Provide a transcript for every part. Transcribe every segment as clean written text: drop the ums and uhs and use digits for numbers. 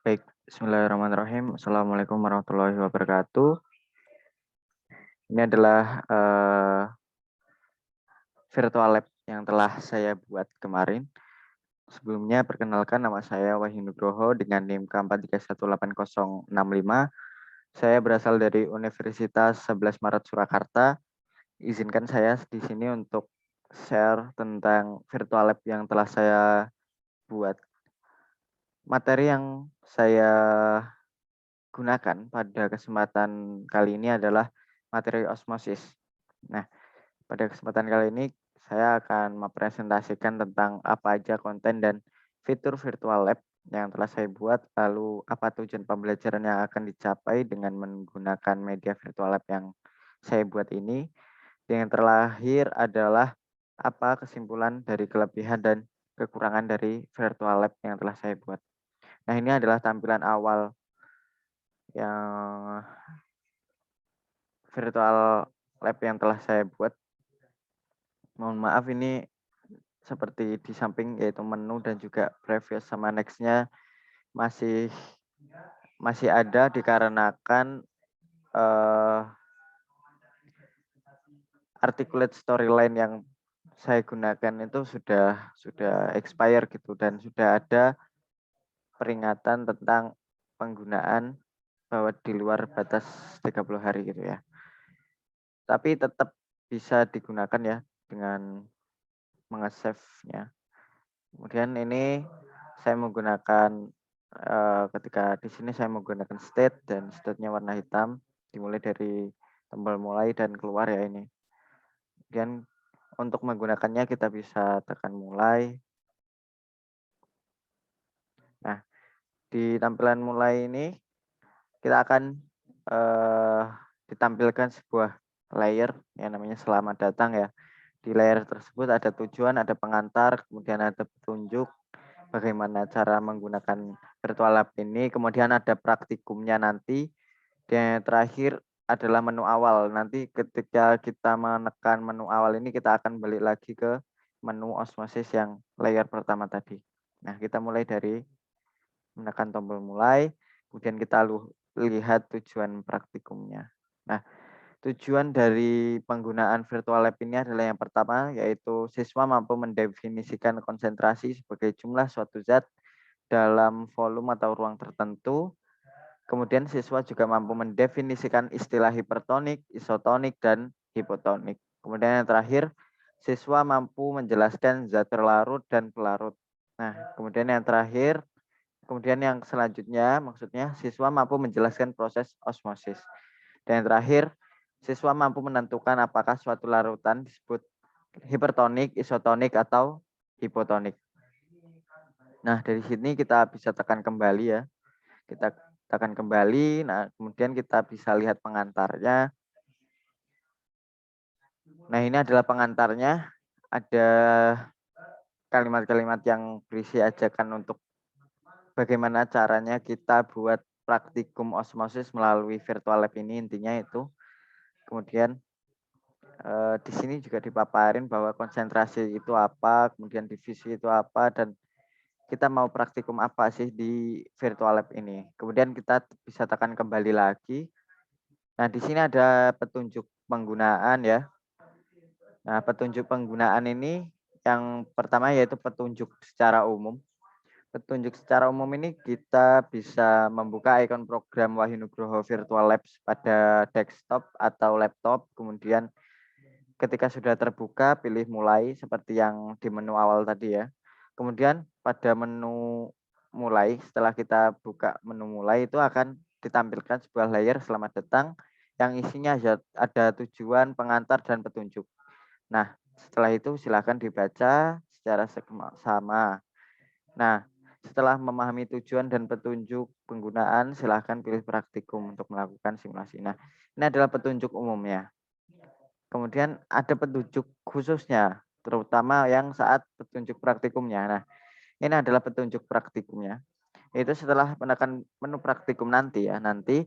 Baik, bismillahirrahmanirrahim. Assalamualaikum warahmatullahi wabarakatuh. Ini adalah virtual lab yang telah saya buat kemarin. Sebelumnya perkenalkan, nama saya Wahyu Nugroho dengan NIM K43188065. Saya berasal dari Universitas 11 Maret Surakarta. Izinkan saya di sini untuk share tentang virtual lab yang telah saya buat. Materi yang saya gunakan pada kesempatan kali ini adalah materi osmosis. Nah, pada kesempatan kali ini saya akan mempresentasikan tentang apa aja konten dan fitur virtual lab yang telah saya buat, lalu apa tujuan pembelajaran yang akan dicapai dengan menggunakan media virtual lab yang saya buat ini. Yang terlahir adalah apa kesimpulan dari kelebihan dan kekurangan dari virtual lab yang telah saya buat. Nah, ini adalah tampilan awal yang virtual lab yang telah saya buat. Mohon maaf, ini seperti di samping yaitu menu dan juga previous sama next-nya masih ada dikarenakan articulate storyline yang saya gunakan itu sudah expire gitu, dan sudah ada peringatan tentang penggunaan bahwa di luar batas 30 hari gitu ya. Tapi tetap bisa digunakan ya dengan mengesave-nya. Kemudian ini saya menggunakan ketika di sini saya menggunakan state dan state-nya warna hitam, dimulai dari tombol mulai dan keluar ya ini. Kemudian untuk menggunakannya kita bisa tekan mulai. Nah, di tampilan mulai ini kita akan ditampilkan sebuah layer yang namanya selamat datang ya. Di layer tersebut ada tujuan, ada pengantar, kemudian ada petunjuk bagaimana cara menggunakan virtual lab ini, kemudian ada praktikumnya nanti, dan yang terakhir adalah menu awal. Nanti ketika kita menekan menu awal ini, kita akan balik lagi ke menu osmosis yang layer pertama tadi. Nah, kita mulai dari menekan tombol mulai, kemudian kita lihat tujuan praktikumnya. Nah, tujuan dari penggunaan virtual lab ini adalah yang pertama, yaitu siswa mampu mendefinisikan konsentrasi sebagai jumlah suatu zat dalam volume atau ruang tertentu. Kemudian siswa juga mampu mendefinisikan istilah hipertonik, isotonik, dan hipotonik. Kemudian yang terakhir, siswa mampu menjelaskan zat terlarut dan pelarut. Nah, kemudian yang terakhir, kemudian yang selanjutnya maksudnya siswa mampu menjelaskan proses osmosis. Dan yang terakhir, siswa mampu menentukan apakah suatu larutan disebut hipertonik, isotonik, atau hipotonik. Nah, dari sini kita bisa tekan kembali ya. Kita tekan kembali, nah kemudian kita bisa lihat pengantarnya. Nah, ini adalah pengantarnya. Ada kalimat-kalimat yang berisi ajakan untuk bagaimana caranya kita buat praktikum osmosis melalui virtual lab ini, intinya itu. Kemudian di sini juga dipaparin bahwa konsentrasi itu apa, kemudian divisi itu apa, dan kita mau praktikum apa sih di virtual lab ini. Kemudian kita bisa tekan kembali lagi. Nah, di sini ada petunjuk penggunaan ya. Nah, petunjuk penggunaan ini yang pertama yaitu petunjuk secara umum. Petunjuk secara umum ini kita bisa membuka ikon program Wahyu Nugroho Virtual Labs pada desktop atau laptop. Kemudian ketika sudah terbuka, pilih mulai seperti yang di menu awal tadi ya. Kemudian pada menu mulai, setelah kita buka menu mulai itu akan ditampilkan sebuah layer selamat datang yang isinya ada tujuan, pengantar, dan petunjuk. Nah, setelah itu silakan dibaca secara sama. Nah, setelah memahami tujuan dan petunjuk penggunaan, silakan pilih praktikum untuk melakukan simulasi. Nah, ini adalah petunjuk umumnya. Kemudian ada petunjuk khususnya, terutama yang saat petunjuk praktikumnya. Nah, ini adalah petunjuk praktikumnya. Itu setelah menekan menu praktikum nanti ya, nanti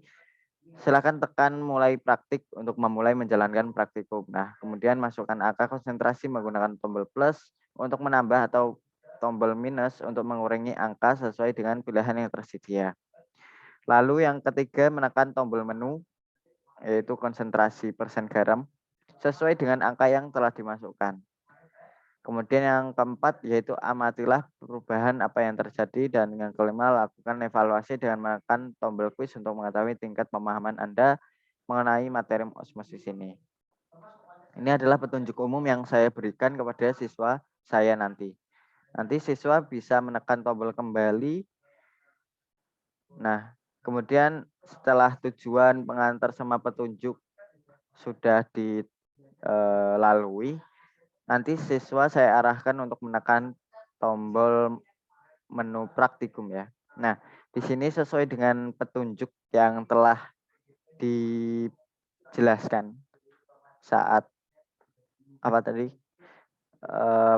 silakan tekan mulai praktik untuk memulai menjalankan praktikum. Nah, kemudian masukkan angka konsentrasi menggunakan tombol plus untuk menambah atau tombol minus untuk mengurangi angka sesuai dengan pilihan yang tersedia. Lalu yang ketiga menekan tombol menu, yaitu konsentrasi persen garam, sesuai dengan angka yang telah dimasukkan. Kemudian yang keempat yaitu amatilah perubahan apa yang terjadi, dan yang kelima lakukan evaluasi dengan menekan tombol quiz untuk mengetahui tingkat pemahaman Anda mengenai materi osmosis ini. Ini adalah petunjuk umum yang saya berikan kepada siswa saya nanti. Nanti siswa bisa menekan tombol kembali. Nah, kemudian setelah tujuan pengantar sama petunjuk sudah dilalui, nanti siswa saya arahkan untuk menekan tombol menu praktikum ya. Nah, di sini sesuai dengan petunjuk yang telah dijelaskan saat apa tadi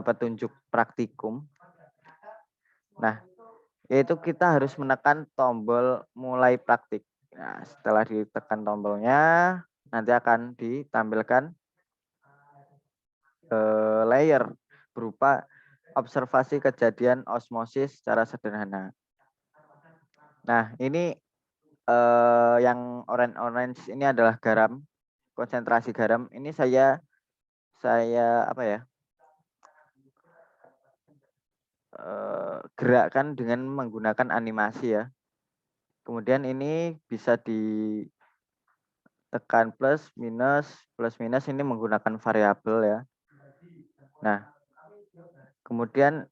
petunjuk praktikum. Nah, yaitu kita harus menekan tombol mulai praktik. Nah, setelah ditekan tombolnya, nanti akan ditampilkan layer berupa observasi kejadian osmosis secara sederhana. Nah, ini yang orange ini adalah garam, konsentrasi garam. Ini saya apa ya? Gerakkan dengan menggunakan animasi ya. Kemudian ini bisa ditekan plus minus ini menggunakan variabel ya. Nah, kemudian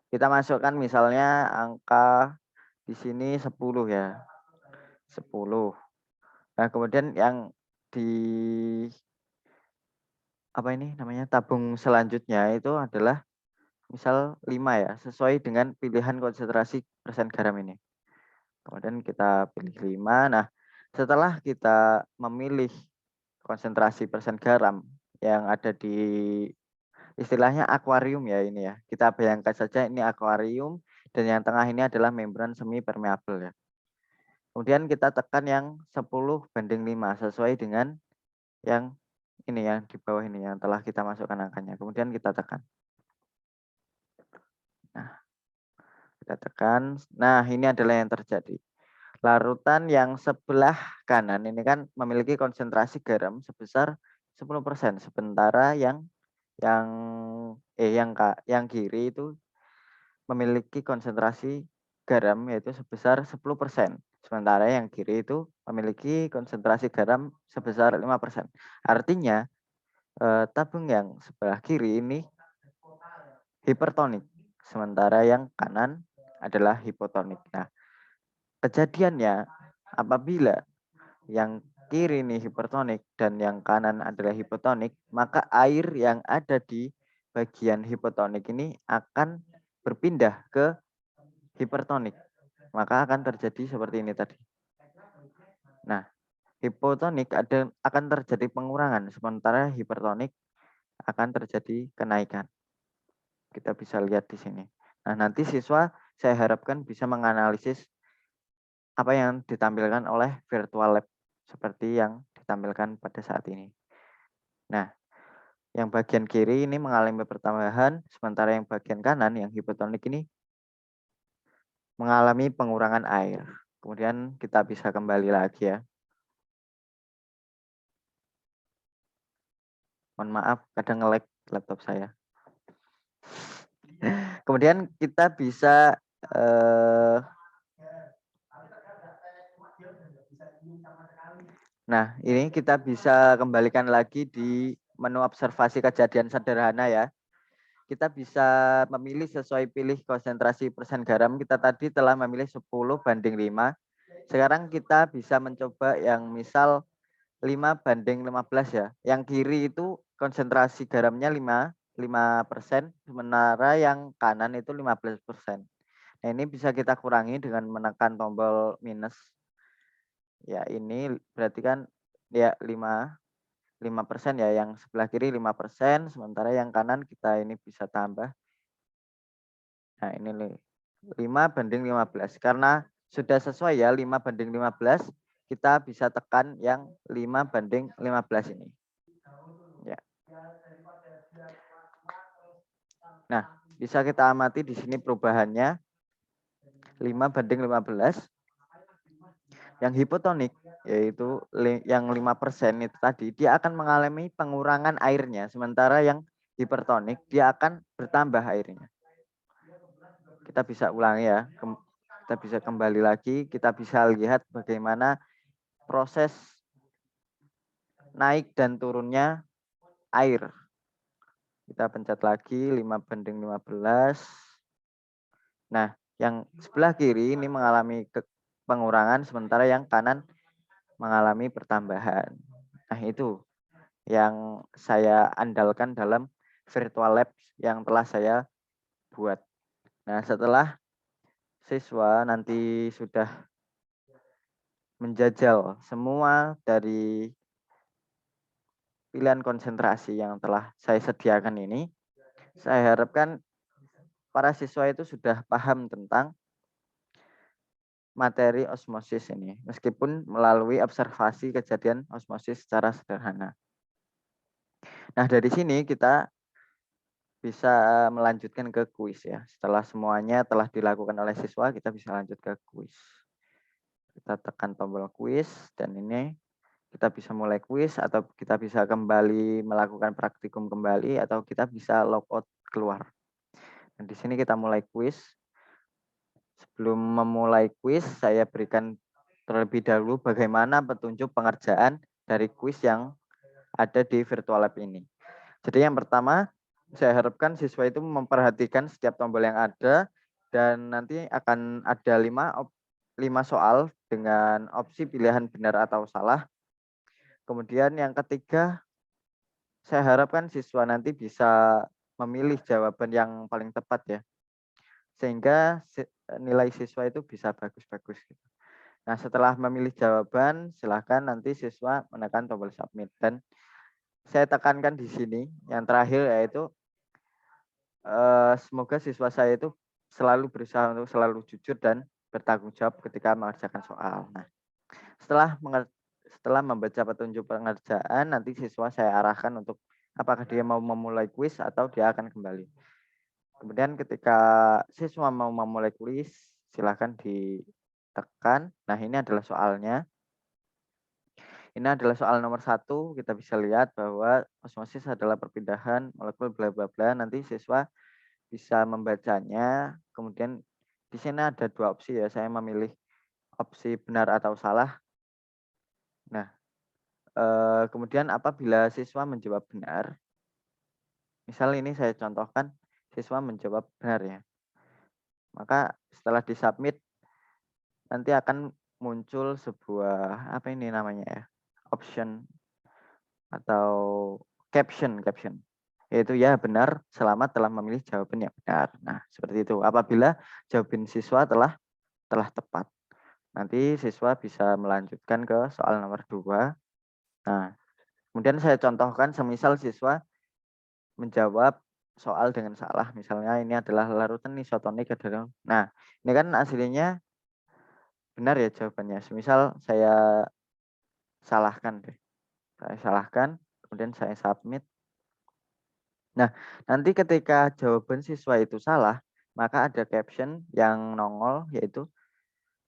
kita masukkan misalnya angka di sini 10 ya. 10. Nah, kemudian yang di apa ini namanya tabung selanjutnya itu adalah misal 5 ya, sesuai dengan pilihan konsentrasi persen garam ini. Kemudian kita pilih 5. Nah, setelah kita memilih konsentrasi persen garam yang ada di istilahnya akuarium ya ini ya. Kita bayangkan saja ini akuarium dan yang tengah ini adalah membran semi permeabel ya. Kemudian kita tekan yang 10:5 sesuai dengan yang ini yang di bawah ini yang telah kita masukkan angkanya. Kemudian kita tekan. Nah, kita tekan. Nah, ini adalah yang terjadi. Larutan yang sebelah kanan ini kan memiliki konsentrasi garam sebesar 10%, sementara yang kiri itu memiliki konsentrasi garam yaitu sebesar 10%. Sementara yang kiri itu memiliki konsentrasi garam sebesar 5%. Artinya tabung yang sebelah kiri ini hipertonik, sementara yang kanan adalah hipotonik. Nah, kejadiannya apabila yang kiri ini hipertonik dan yang kanan adalah hipotonik, maka air yang ada di bagian hipotonik ini akan berpindah ke hipertonik. Maka akan terjadi seperti ini tadi. Nah, hipotonik akan terjadi pengurangan, sementara hipertonik akan terjadi kenaikan. Kita bisa lihat di sini. Nah, nanti siswa saya harapkan bisa menganalisis apa yang ditampilkan oleh virtual lab seperti yang ditampilkan pada saat ini. Nah, yang bagian kiri ini mengalami pertambahan, sementara yang bagian kanan yang hipotonik ini mengalami pengurangan air. Kemudian kita bisa kembali lagi ya. Mohon maaf, kadang nge-lag laptop saya. Kemudian kita bisa nah, ini kita bisa kembalikan lagi di menu observasi kejadian sederhana ya. Kita bisa memilih sesuai pilih konsentrasi persen garam. Kita tadi telah memilih 10:5. Sekarang kita bisa mencoba yang misal 5:15 ya. Yang kiri itu konsentrasi garamnya 5%, sementara yang kanan itu 15%. Nah, ini bisa kita kurangi dengan menekan tombol minus. Ya, ini berarti kan ya 5% ya, yang sebelah kiri 5%, sementara yang kanan kita ini bisa tambah. Nah, ini 5:15. Karena sudah sesuai ya 5:15, kita bisa tekan yang 5:15 ini. Ya. Nah, bisa kita amati di sini perubahannya. 5:15. Yang hipotonik, yaitu yang 5% itu tadi, dia akan mengalami pengurangan airnya. Sementara yang hipertonik, dia akan bertambah airnya. Kita bisa ulangi ya. Kita bisa kembali lagi, kita bisa lihat bagaimana proses naik dan turunnya air. Kita pencet lagi 5:15. Nah, yang sebelah kiri ini mengalami pengurangan, sementara yang kanan mengalami pertambahan. Nah, itu yang saya andalkan dalam virtual lab yang telah saya buat. Nah, setelah siswa nanti sudah menjajal semua dari pilihan konsentrasi yang telah saya sediakan ini, saya harapkan para siswa itu sudah paham tentang materi osmosis ini, meskipun melalui observasi kejadian osmosis secara sederhana. Nah, dari sini kita bisa melanjutkan ke kuis ya. Setelah semuanya telah dilakukan oleh siswa, kita bisa lanjut ke kuis. Kita tekan tombol kuis dan ini kita bisa mulai kuis atau kita bisa kembali melakukan praktikum kembali atau kita bisa logout keluar. Dan di sini kita mulai kuis. Sebelum memulai kuis, saya berikan terlebih dahulu bagaimana petunjuk pengerjaan dari kuis yang ada di virtual lab ini. Jadi yang pertama, saya harapkan siswa itu memperhatikan setiap tombol yang ada dan nanti akan ada 5 soal dengan opsi pilihan benar atau salah. Kemudian yang ketiga, saya harapkan siswa nanti bisa memilih jawaban yang paling tepat ya. Sehingga nilai siswa itu bisa bagus-bagus gitu. Nah, setelah memilih jawaban, silahkan nanti siswa menekan tombol submit. Dan saya tekankan di sini, yang terakhir yaitu semoga siswa saya itu selalu berusaha untuk selalu jujur dan bertanggung jawab ketika mengerjakan soal. Nah, setelah membaca petunjuk pengerjaan, nanti siswa saya arahkan untuk apakah dia mau memulai kuis atau dia akan kembali. Kemudian ketika siswa mau memulai kuis, silakan ditekan. Nah, ini adalah soalnya. Ini adalah soal nomor 1. Kita bisa lihat bahwa osmosis adalah perpindahan molekul bla bla bla. Nanti siswa bisa membacanya. Kemudian di sini ada 2 opsi ya. Saya memilih opsi benar atau salah. Nah, kemudian apabila siswa menjawab benar, misal ini saya contohkan siswa menjawab benar ya. Maka setelah disubmit nanti akan muncul sebuah apa ini namanya ya? Option atau caption. Yaitu ya benar, selamat telah memilih jawaban yang benar. Nah, seperti itu. Apabila jawaban siswa telah tepat. Nanti siswa bisa melanjutkan ke soal nomor 2. Nah, kemudian saya contohkan semisal siswa menjawab soal dengan salah. Misalnya ini adalah larutan isotonik adalah. Nah, ini kan aslinya benar ya jawabannya. Semisal saya salahkan deh. Saya salahkan, kemudian saya submit. Nah, nanti ketika jawaban siswa itu salah, maka ada caption yang nongol yaitu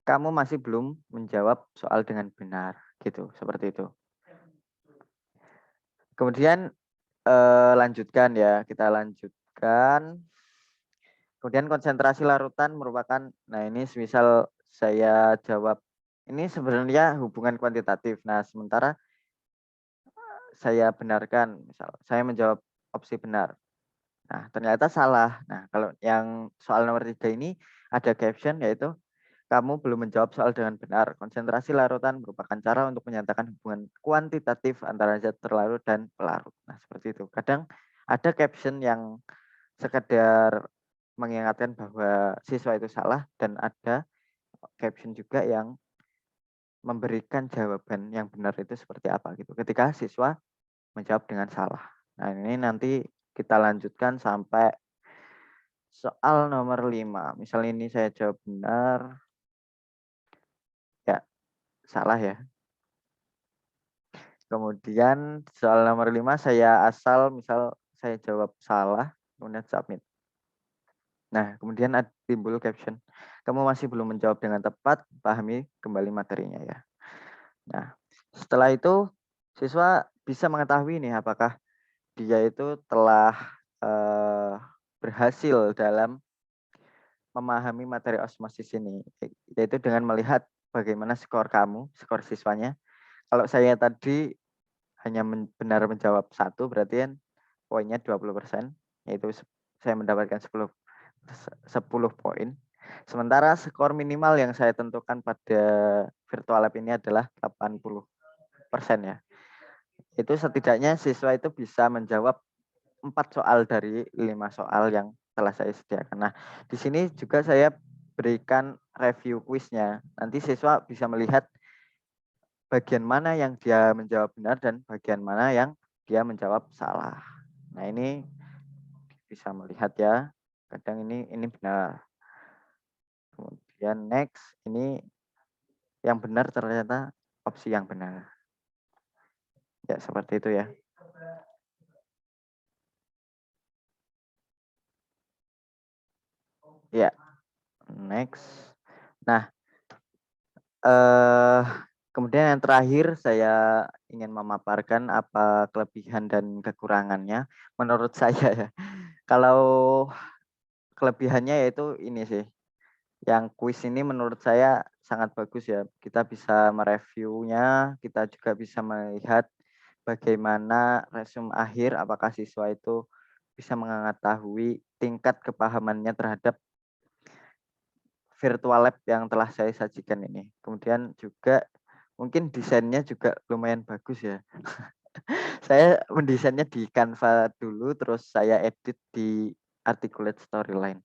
kamu masih belum menjawab soal dengan benar, gitu, seperti itu. Kemudian lanjutkan ya, kita lanjutkan. Kemudian konsentrasi larutan merupakan, nah ini semisal saya jawab, ini sebenarnya hubungan kuantitatif. Nah, sementara saya benarkan, misal saya menjawab opsi benar. Nah, ternyata salah. Nah, kalau yang soal nomor 3 ini ada caption yaitu kamu belum menjawab soal dengan benar. Konsentrasi larutan merupakan cara untuk menyatakan hubungan kuantitatif antara zat terlarut dan pelarut. Nah, seperti itu. Kadang ada caption yang sekedar mengingatkan bahwa siswa itu salah dan ada caption juga yang memberikan jawaban yang benar itu seperti apa gitu. Ketika siswa menjawab dengan salah. Nah, ini nanti kita lanjutkan sampai soal nomor 5. Misal ini saya jawab benar. Ya, salah ya. Kemudian soal nomor 5 saya asal misal saya jawab salah, kemudian submit. Nah, kemudian timbul caption, "Kamu masih belum menjawab dengan tepat, pahami kembali materinya ya." Nah, setelah itu siswa bisa mengetahui nih apakah dia itu telah berhasil dalam memahami materi osmosis ini, yaitu dengan melihat bagaimana skor kamu, skor siswanya. Kalau saya tadi hanya benar menjawab satu, berarti kan poinnya 20%, yaitu saya mendapatkan 10 poin. Sementara skor minimal yang saya tentukan pada virtual lab ini adalah 80% ya. Itu setidaknya siswa itu bisa menjawab 4 soal dari 5 soal yang telah saya sediakan. Nah, di sini juga saya berikan review kuisnya. Nanti siswa bisa melihat bagian mana yang dia menjawab benar dan bagian mana yang dia menjawab salah. Nah, ini bisa melihat ya. Kadang ini benar. Kemudian next, ini yang benar ternyata opsi yang benar. Ya, seperti itu ya. Ya, next. Nah, kemudian yang terakhir saya ingin memaparkan apa kelebihan dan kekurangannya menurut saya ya. Kalau kelebihannya yaitu ini sih, yang kuis ini menurut saya sangat bagus ya. Kita bisa mereviewnya, kita juga bisa melihat bagaimana resume akhir, apakah siswa itu bisa mengetahui tingkat kepahamannya terhadap virtual lab yang telah saya sajikan ini. Kemudian juga mungkin desainnya juga lumayan bagus ya. Saya mendesainnya di Canva dulu, terus saya edit di Articulate Storyline.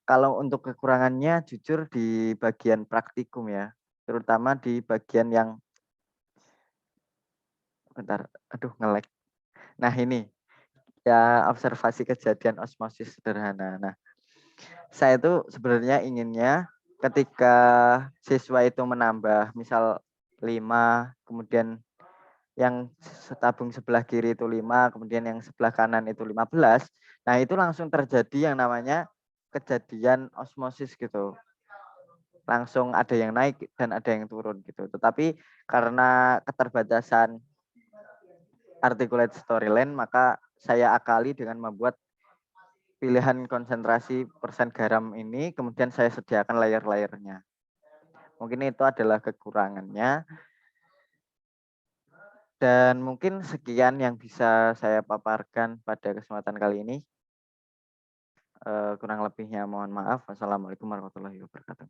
Kalau untuk kekurangannya jujur di bagian praktikum ya, terutama di bagian yang bentar, aduh nge-lag. Nah ini ya observasi kejadian osmosis sederhana. Nah, saya itu sebenarnya inginnya ketika siswa itu menambah misal 5, kemudian yang tabung sebelah kiri itu 5, kemudian yang sebelah kanan itu 15. Nah, itu langsung terjadi yang namanya kejadian osmosis gitu. Langsung ada yang naik dan ada yang turun gitu. Tetapi karena keterbatasan articulate storyline, maka saya akali dengan membuat pilihan konsentrasi persen garam ini, kemudian saya sediakan layer-layernya. Mungkin itu adalah kekurangannya. Dan mungkin sekian yang bisa saya paparkan pada kesempatan kali ini. Kurang lebihnya mohon maaf. Wassalamualaikum warahmatullahi wabarakatuh.